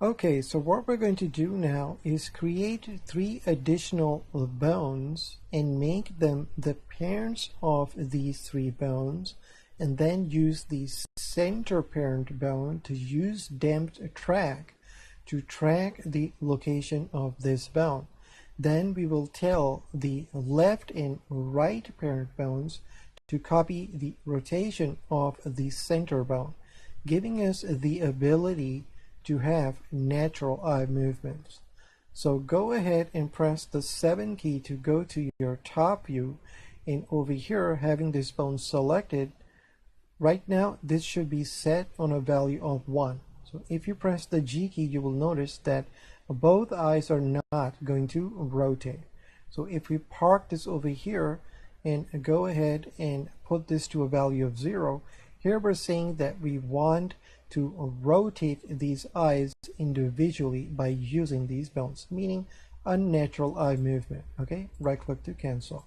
Okay, so what we're going to do now is create 3 additional bones and make them the parents of these 3 bones, and then use the center parent bone to use damped track to track the location of this bone. Then we will tell the left and right parent bones to copy the rotation of the center bone, giving us the ability to have natural eye movements. So go ahead and press the 7 key to go to your top view, and over here, having this bone selected, right now this should be set on a value of 1. So if you press the G key, you will notice that both eyes are not going to rotate. So if we park this over here and go ahead and put this to a value of 0, here we're saying that we want to rotate these eyes individually by using these bones, meaning unnatural eye movement. Okay, right click to cancel.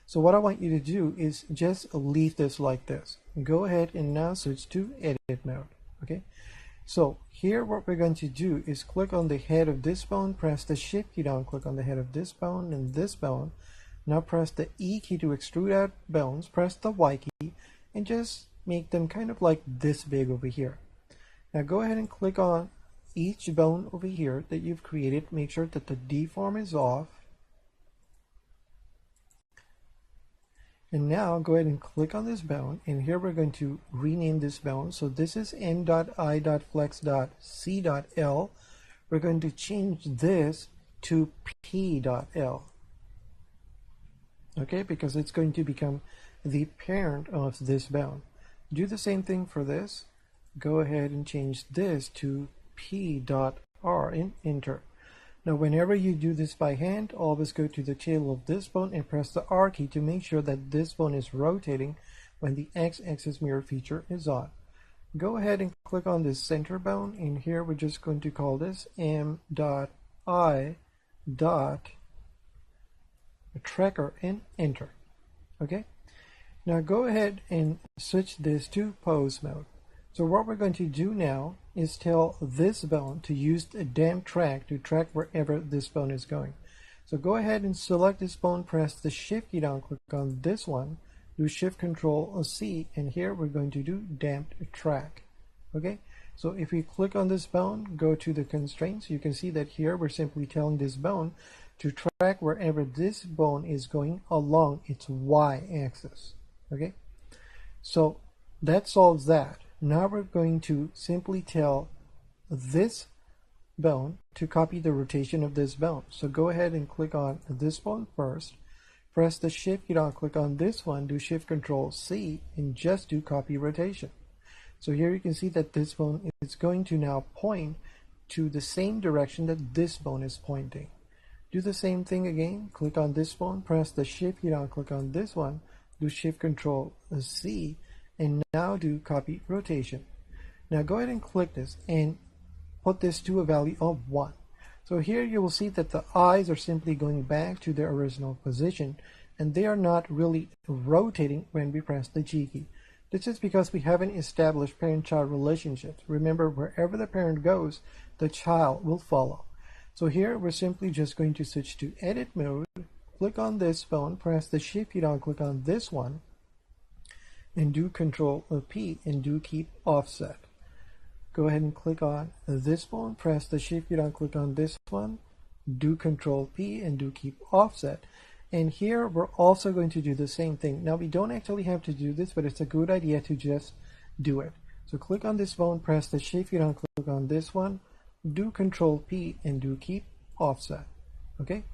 So what I want you to do is just leave this like this. Go ahead and now switch to edit mode. Okay, so here what we're going to do is click on the head of this bone, press the shift key down, click on the head of this bone and this bone. Now press the E key to extrude out bones, press the Y key, and just make them kind of like this big over here. Now go ahead and click on each bone over here that you've created. Make sure that the deform is off. And now go ahead and click on this bone, and here we're going to rename this bone. So this is m.i.flex.c.l. We're going to change this to p.l. Okay, because it's going to become the parent of this bone. Do the same thing for this. Go ahead and change this to p.r and enter. Now whenever you do this by hand, always go to the tail of this bone and press the R key to make sure that this bone is rotating when the x-axis mirror feature is on. Go ahead and click on this center bone, and here we're just going to call this m.i.tracker and enter. Okay, now go ahead and switch this to pose mode. So what we're going to do now is tell this bone to use the damp track to track wherever this bone is going. So go ahead and select this bone, press the shift key down, click on this one, do shift control C, and here we're going to do damped track. Okay, so if we click on this bone, go to the constraints, you can see that here we're simply telling this bone to track wherever this bone is going along its y-axis. Okay, so that solves that. Now we're going to simply tell this bone to copy the rotation of this bone. So go ahead and click on this bone first, press the shift key down, click on this one, do shift control C, and just do copy rotation. So here you can see that this bone is going to now point to the same direction that this bone is pointing. Do the same thing again, click on this bone, press the shift key down, click on this one, do shift control C, and now do copy rotation. Now go ahead and click this and put this to a value of 1. So here you will see that the eyes are simply going back to their original position, and they are not really rotating when we press the G key. This is because we haven't established parent-child relationships. Remember, wherever the parent goes, the child will follow. So here we're simply just going to switch to edit mode, click on this bone, press the shift key down, click on this one, and do control P and do keep offset. Go ahead and click on this bone, press the shift key down, click on this one, do control P and do keep offset. And here we're also going to do the same thing. Now we don't actually have to do this, but it's a good idea to just do it. So click on this bone, press the shift key down, click on this one, do control P and do keep offset. Okay,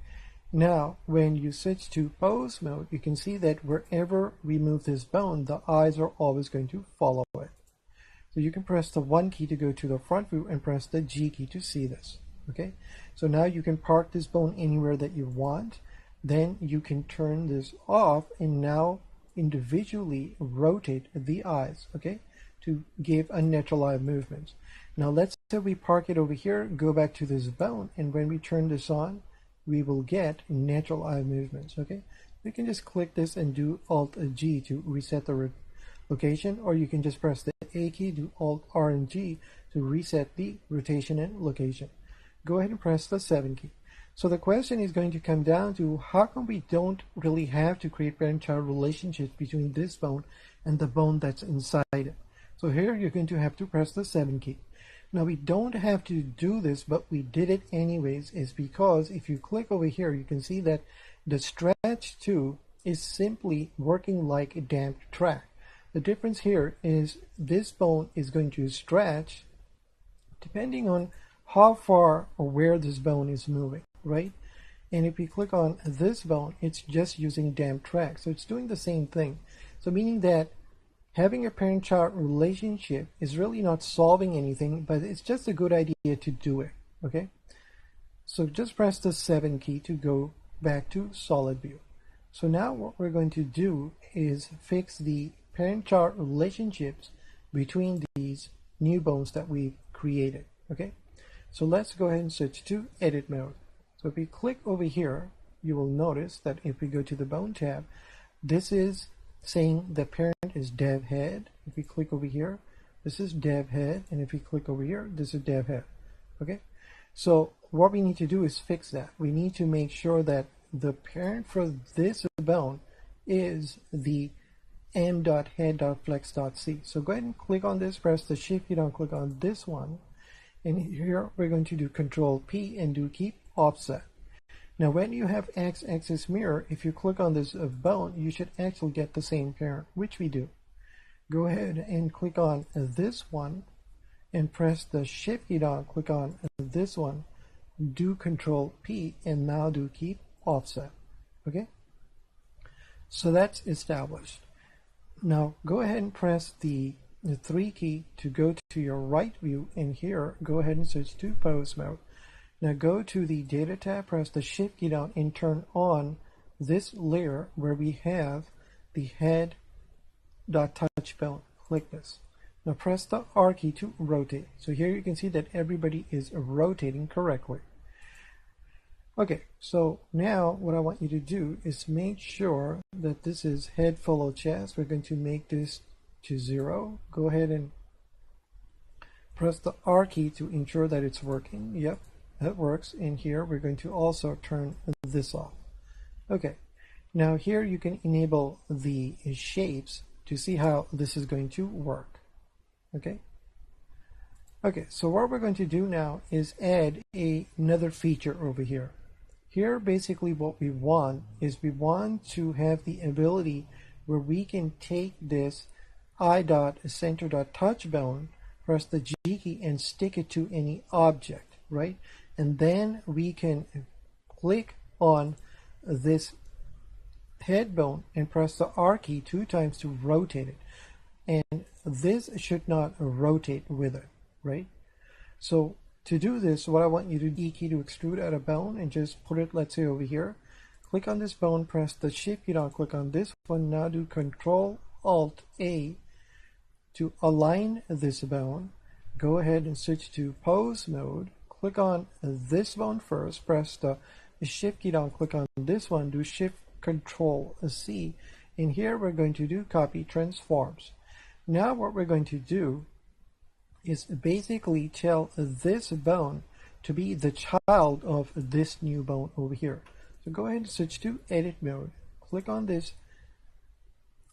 now when you switch to pose mode, you can see that wherever we move this bone, the eyes are always going to follow it. So you can press the 1 key to go to the front view and press the G key to see this. Okay, so now you can park this bone anywhere that you want. Then you can turn this off and now individually rotate the eyes, okay, to give unnatural eye movements. Now let's say we park it over here, go back to this bone, and when we turn this on, we will get natural eye movements. Okay, we can just click this and do Alt G to reset the location, or you can just press the A key, do Alt R and G to reset the rotation and location. Go ahead and press the 7 key. So the question is going to come down to how come we don't really have to create parent-child relationships between this bone and the bone that's inside it. So here you're going to have to press the 7 key. Now we don't have to do this, but we did it anyways, is because if you click over here, you can see that the stretch 2 is simply working like a damped track. The difference here is this bone is going to stretch depending on how far or where this bone is moving, right? And if we click on this bone, it's just using damped track. So it's doing the same thing. So meaning that having a parent-child relationship is really not solving anything, but it's just a good idea to do it, okay? So just press the 7 key to go back to solid view. So now what we're going to do is fix the parent-child relationships between these new bones that we've created, okay? So let's go ahead and switch to edit mode. So if we click over here, you will notice that if we go to the bone tab, this is saying the parent is dev head. If we click over here, this is dev head, and if we click over here, this is dev head, okay? So what we need to do is fix that. We need to make sure that the parent for this bone is the m.head.flex.c. So go ahead and click on this, press the shift key down, click on this one, and here we're going to do Control P and do keep offset. Now when you have x-axis mirror, if you click on this bone, you should actually get the same parent, which we do. Go ahead and click on this one and press the shift key down, click on this one, do Control P, and now do keep offset, okay? So that's established. Now go ahead and press the 3 key to go to your right view, and here go ahead and switch to pose mode. Now go to the data tab, press the shift key down, and turn on this layer where we have the head.touch bone. Click this. Now press the R key to rotate. So here you can see that everybody is rotating correctly. Okay, so now what I want you to do is make sure that this is head follow chest. We're going to make this to 0. Go ahead and press the R key to ensure that it's working. Yep, that works. And here we're going to also turn this off. Okay, now here you can enable the shapes to see how this is going to work. Okay. Okay, so what we're going to do now is add another feature over here. Here, basically what we want is we want to have the ability where we can take this i.center.touch bone, press the G key, and stick it to any object, right? And then we can click on this head bone and press the R key 2 times to rotate it. And this should not rotate with it, right? So to do this, what I want you to do, E key to extrude out a bone and just put it, let's say, over here. Click on this bone, press the shift key down, click on this one. Now do Control Alt A to align this bone. Go ahead and switch to pose mode. Click on this bone first, press the shift key down, click on this one, do Shift Control C. And here we're going to do copy transforms. Now what we're going to do is basically tell this bone to be the child of this new bone over here. So go ahead and switch to edit mode. Click on this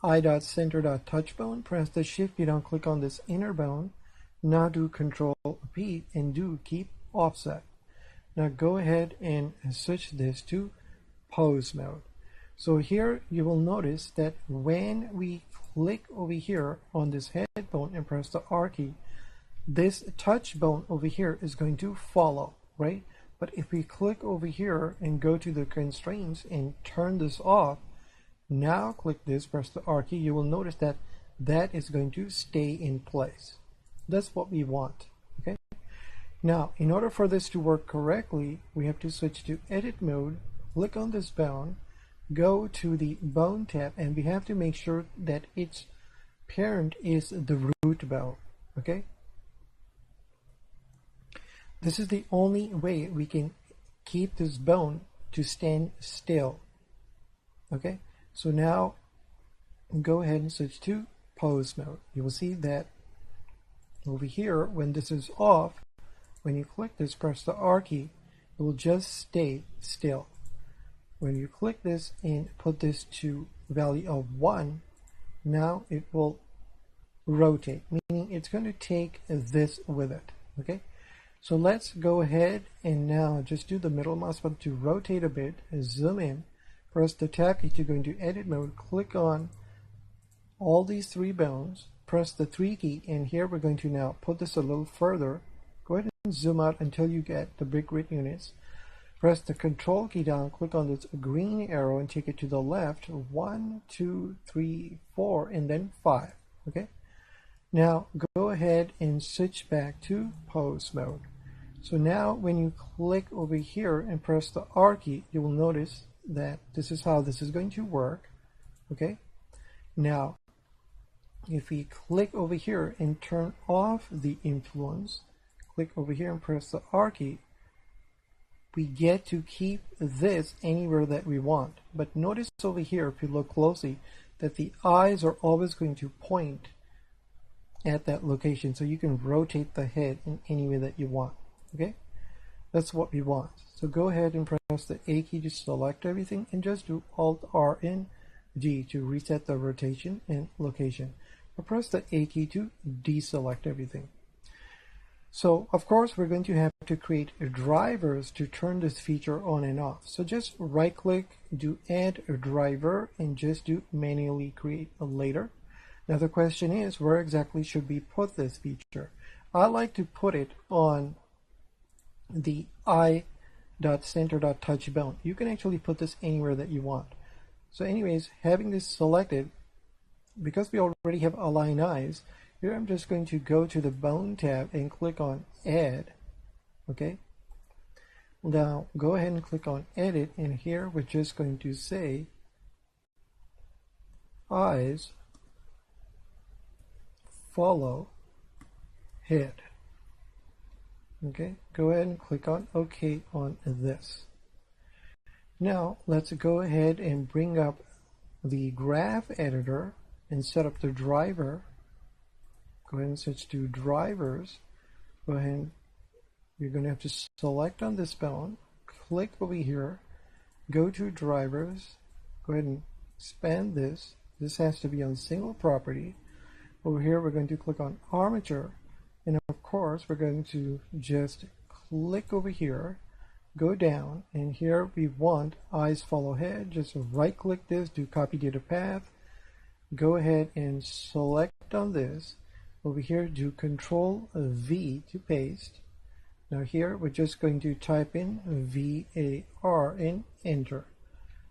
i.center.touch bone, press the shift key down, click on this inner bone. Now do Control P and do keep offset. Now go ahead and switch this to pose mode. So here you will notice that when we click over here on this head bone and press the R key, this touch bone over here is going to follow, right? But if we click over here and go to the constraints and turn this off, now click this, press the R key, you will notice that that is going to stay in place. That's what we want, okay? Now, in order for this to work correctly, we have to switch to edit mode, click on this bone, go to the bone tab, and we have to make sure that its parent is the root bone, okay? This is the only way we can keep this bone to stand still. Okay, so now go ahead and switch to pose mode. You will see that over here, when this is off, when you click this, press the R key, it will just stay still. When you click this and put this to value of 1, now it will rotate, meaning it's going to take this with it. Okay, so let's go ahead and now just do the middle mouse button to rotate a bit, zoom in, press the tab key to go into edit mode, click on all these 3 bones, press the 3 key, and here we're going to now put this a little further. Go ahead and zoom out until you get the brick grid units. Press the control key down, click on this green arrow and take it to the left. 1, 2, 3, 4, and then 5. Okay, now go ahead and switch back to pose mode. So now when you click over here and press the R key, you will notice that this is how this is going to work. Okay, now if we click over here and turn off the influence, click over here and press the R key, we get to keep this anywhere that we want. But notice over here, if you look closely, that the eyes are always going to point at that location, so you can rotate the head in any way that you want. Okay, that's what we want. So go ahead and press the A key to select everything, and just do Alt R and D to reset the rotation and location. Or press the A key to deselect everything. So of course we're going to have to create drivers to turn this feature on and off. So just right click, do add a driver, and just do manually create a later. Now the question is, where exactly should we put this feature? I like to put it on the eye.center.touch bone. You can actually put this anywhere that you want. So anyways, having this selected, because we already have aligned eyes, here I'm just going to go to the bone tab and click on add. Okay, now go ahead and click on edit, and here we're just going to say eyes follow head. Okay, go ahead and click on OK on this. Now let's go ahead and bring up the graph editor and set up the driver. Go ahead and switch to drivers. Go ahead and you're going to have to select on this bone, click over here, go to drivers, go ahead and expand this. This has to be on single property. Over here we're going to click on armature, and of course we're going to just click over here, go down, and here we want eyes follow head. Just right click this, do copy data path, go ahead and select on this. Over here do Control V to paste. Now here we're just going to type in VAR and enter.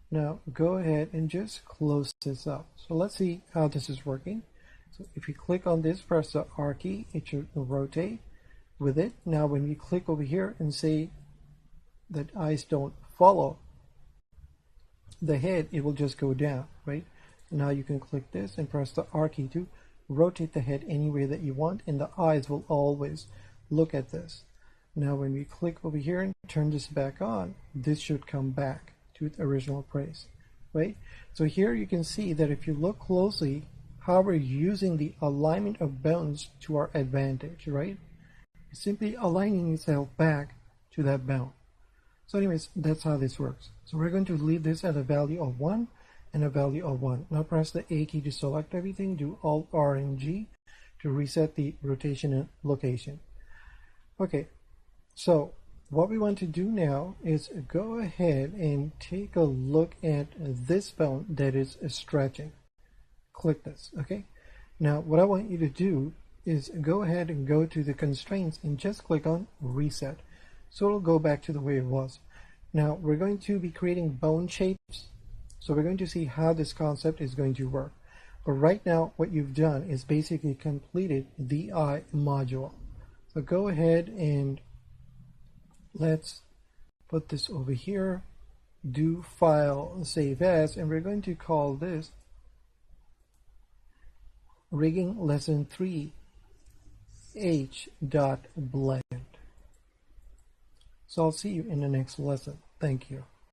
Now go ahead and just close this up. So let's see how this is working. So if you click on this, press the R key, it should rotate with it. Now when we click over here and say that eyes don't follow the head, it will just go down, right? Now you can click this and press the R key to rotate the head any way that you want, and the eyes will always look at this. Now when we click over here and turn this back on, this should come back to its original place, right? So here you can see that if you look closely, how we're using the alignment of bones to our advantage, right? It's simply aligning itself back to that bone. So anyways, that's how this works. So we're going to leave this at a value of 1 and a value of 1. Now press the A key to select everything, do Alt R and G to reset the rotation and location. Okay, so what we want to do now is go ahead and take a look at this bone that is stretching. Click this. Okay, now what I want you to do is go ahead and go to the constraints and just click on reset, so it'll go back to the way it was. Now we're going to be creating bone shapes, so we're going to see how this concept is going to work. But right now what you've done is basically completed the eye module. So go ahead and let's put this over here, do file, save as, and we're going to call this rigging lesson 3 h.blend. So I'll see you in the next lesson. Thank you.